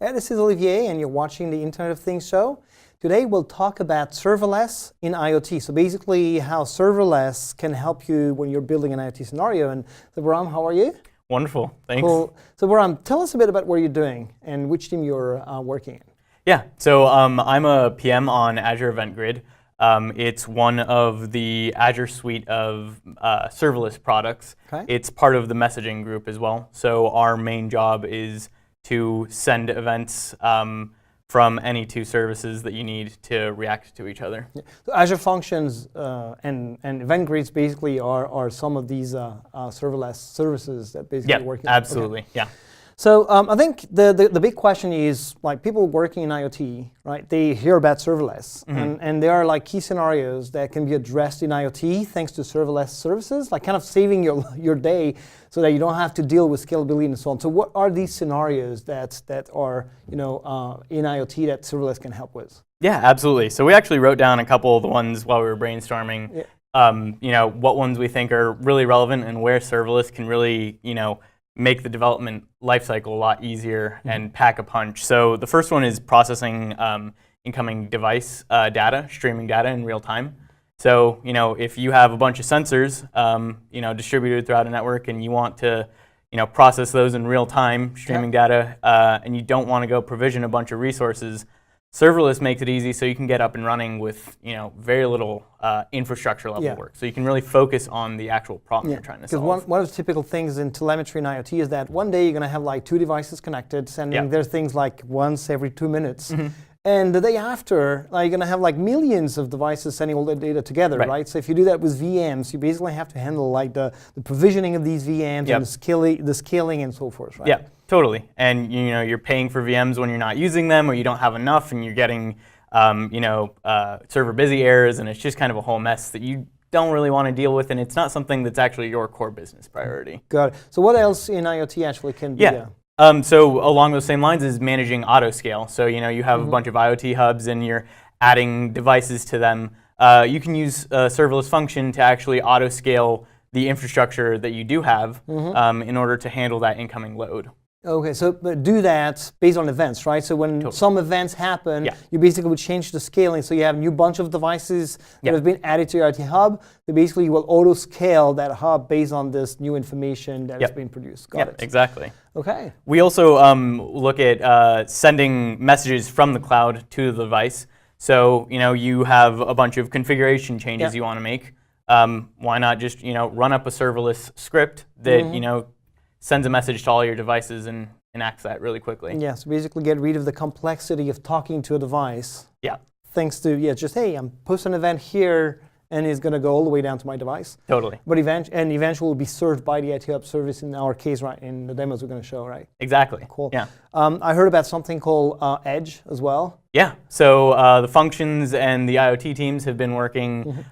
Hey, this is Olivier, and you're watching the Internet of Things show. Today we'll talk about serverless in IoT. So basically how serverless can help you when you're building an IoT scenario. And so Bahram, how are you? Wonderful, thanks. Cool. So Bahram, tell us a bit about what you're doing and which team you're working in. Yeah, so I'm a PM on Azure Event Grid. It's one of the Azure suite of serverless products. Okay. It's part of the messaging group as well. So our main job is to send events from any two services that you need to react to each other. Yeah. So Azure Functions and Event Grids basically are some of these serverless services that basically work. Absolutely, okay. yeah. So I think the big question is, like, people working in IoT, right? They hear about serverless, and there are like key scenarios that can be addressed in IoT thanks to serverless services, like kind of saving your day so that you don't have to deal with scalability and so on. So what are these scenarios that are in IoT that serverless can help with? Yeah, absolutely. So we actually wrote down a couple of the ones while we were brainstorming. Yeah. What ones we think are really relevant and where serverless can really make the development lifecycle a lot easier and pack a punch. So the first one is processing incoming device data, streaming data in real time. So if you have a bunch of sensors distributed throughout a network and you want to process those in real time, streaming data, and you don't want to go provision a bunch of resources, serverless makes it easy so you can get up and running with very little infrastructure level work. So you can really focus on the actual problem you're trying to solve. Because one of the typical things in telemetry and IoT is that one day you're going to have like two devices connected, sending their things like once every 2 minutes. And the day after, you're going to have like millions of devices sending all the data together, right? So if you do that with VMs, you basically have to handle like the provisioning of these VMs and the scaling and so forth, right? Yeah, totally. And you're paying for VMs when you're not using them, or you don't have enough, and you're getting server busy errors, and it's just kind of a whole mess that you don't really want to deal with, and it's not something that's actually your core business priority. Got it. So what else in IoT actually can be? So along those same lines is managing autoscale. So you have a bunch of IoT hubs and you're adding devices to them. You can use a serverless function to actually autoscale the infrastructure that you do have in order to handle that incoming load. Okay, so do that based on events, right? So when some events happen, you basically would change the scaling. So you have a new bunch of devices that have been added to your IoT hub. So basically you will auto-scale that hub based on this new information that has been produced. Got it. Exactly. Okay. We also look at sending messages from the cloud to the device. So you have a bunch of configuration changes you want to make. Why not just run up a serverless script that sends a message to all your devices and enacts that really quickly. Yeah, so basically get rid of the complexity of talking to a device. Yeah. Thanks to, just, hey, I'm posting an event here, and it's going to go all the way down to my device. Totally. But eventually will be served by the IoT Hub service in our case, right, in the demos we're going to show, right? Exactly. Cool. Yeah. I heard about something called Edge as well. Yeah, so the functions and the IoT teams have been working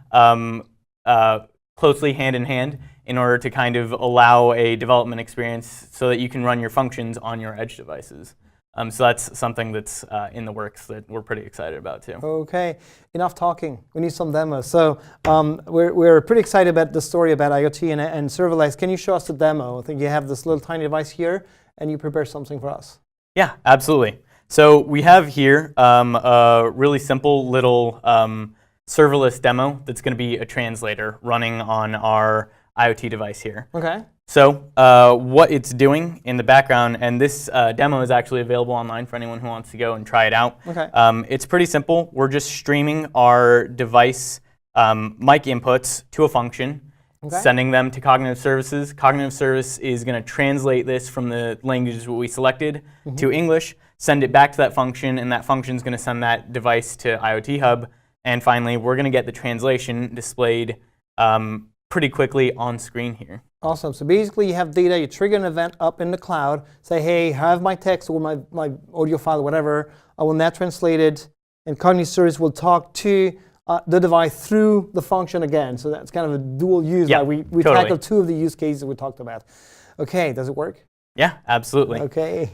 closely hand in hand in order to kind of allow a development experience so that you can run your functions on your edge devices. So that's something that's in the works that we're pretty excited about too. Okay, enough talking. We need some demos. So we're pretty excited about the story about IoT and serverless. Can you show us the demo? I think you have this little tiny device here, and you prepare something for us. Yeah, absolutely. So we have here a really simple little serverless demo that's going to be a translator running on our IoT device here. Okay. So what it's doing in the background, and this demo is actually available online for anyone who wants to go and try it out. Okay. It's pretty simple. We're just streaming our device mic inputs to a function, sending them to cognitive services. Cognitive service is going to translate this from the languages we selected to English, send it back to that function, and that function is going to send that device to IoT Hub. And finally, we're going to get the translation displayed pretty quickly on screen here. Awesome. So basically you have data, you trigger an event up in the cloud, say, hey, have my text or my audio file or whatever, I will now translate it, and cognitive service will talk to the device through the function again. So that's kind of a dual use. Yeah, we tackled two of the use cases we talked about. Okay, does it work? Yeah, absolutely. Okay.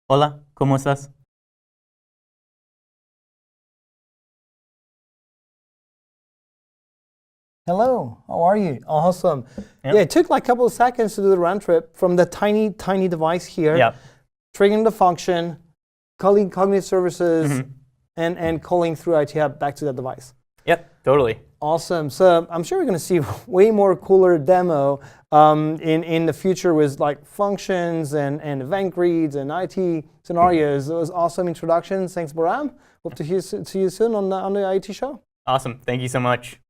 Hola, ¿cómo estás? Hello, how are you? Awesome. Yep. Yeah, it took like a couple of seconds to do the round trip from the tiny device here. Yep. triggering the function, calling cognitive services, and calling through IoT Hub back to that device. Yep, totally. Awesome. So I'm sure we're going to see way more cooler demo in the future with like functions and event grids and IoT scenarios. It was awesome introduction. Thanks, Bahram. Hope to see you soon on the IoT show. Awesome. Thank you so much.